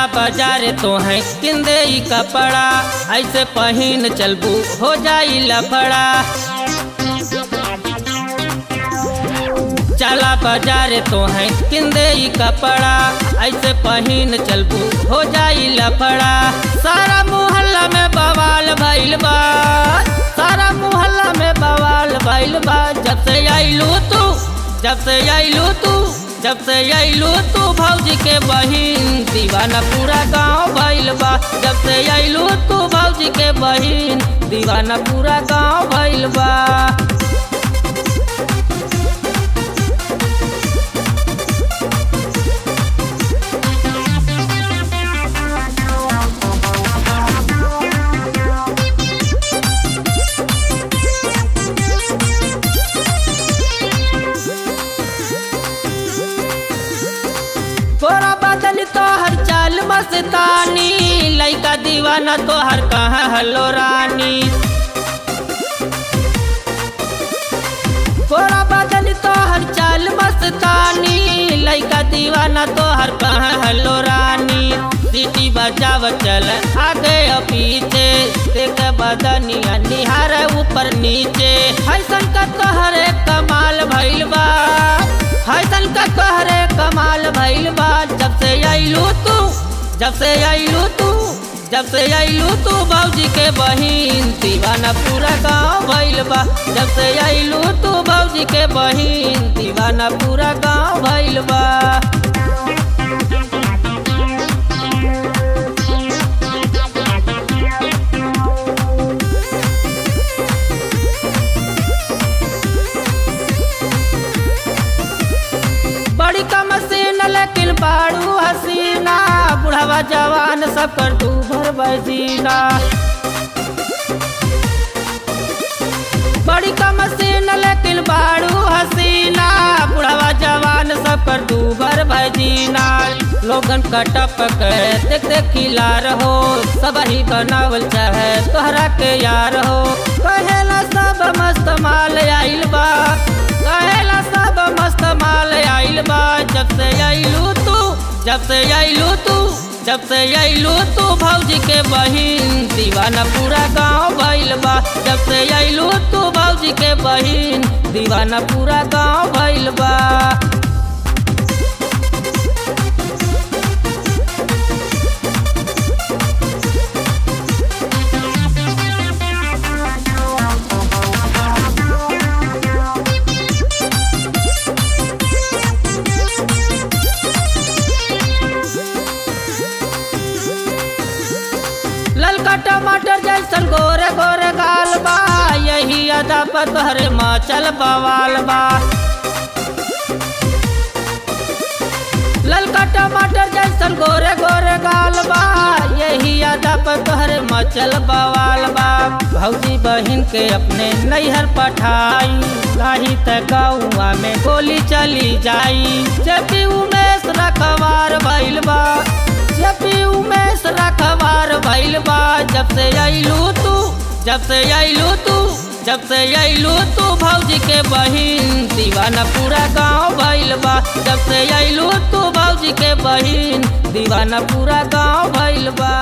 चला बाजार तो है किंदे ई कपड़ा, ऐसे पहिन चलबू हो जाई लफड़ा। चला बाजार तो है किंदे ई कपड़ा, ऐसे पहिन चलबू हो जाई लफड़ा। सारा मोहल्ला में बवाल भइल बा, सारा मोहल्ला में बवाल भइल बा। जब से आइलू तू, जब से आइलू तू, जब से आइलू तू भौजी के बहिन, दीवाना पूरा गांव भइल बा। जब से आइलू तू भौजी के बहिन, दीवाना पूरा गांव भइल बा। तोरा बदल तोहर चाल मस्तानी, लइका दीवाना तोहर कहाँ हलो रानी। तोरा बदल तोहर चाल मस्तानी, लइका दीवाना तोहर कहाँ हलो रानी। सीटी बजाव चल आगे पीछे, देख बदनिया निहार ऊपर नीचे। फैशन का तोहरे कमाल भइल बा, फैशन का तोहरे कमाल भइल बा। जब से आइलू तू, जब से आइलू तू, जब से आइलू तू भौजी के बहिन, दीवाना पूरा गांव भइल बा। जब से आइलू तू भौजी के बहिन, दीवाना पूरा गांव भइल बा। बड़ी कम सीन लेकिन बाड़ू हसीना, बुढ़ावा जवान सब कर तू भर बजीना। बड़ी कम सीन लेकिन बाड़ू हसीना, बुढ़ावा जवान सब कर तू भर बजीना। लोगन का टपक देख देख खिला रहो, सब ही बनावल चाहे तोहरा के यार हो। कहेला सब मस्त माल आइल बा, कहेला सब मस्त माल आइल बा। जब से आइलू तू, जब से आइलू तू, जब से आइलू तू भौजी के बहिन, दीवाना पूरा गांव भइल बा। जब से आइलू तू भौजी के बहिन, दीवाना पूरा गांव भइल बा। ललका टमाटर जैसन गोरे गोरे गाल बा, यही अदा पर तोहरे माचल बवाल बा। ललका टमाटर जैसन गोरे गोरे गाल बा, यही अदा पर तोहरे माचल बवाल बा। भौजी बहिन के अपने नैहर पठाई, नहीं त गौआ में गोली चली जाई। जबी उमेश रखवार भइल बा, जबी उमेश रखवार भइल बा। जब से आइलू तू, जब से आइलू तू, जब से आइलू तू भौजी के बहिन, दीवाना पूरा गांव भइल बा। जब से आइलू तू भौजी के बहिन, दीवाना पूरा गांव भइल बा।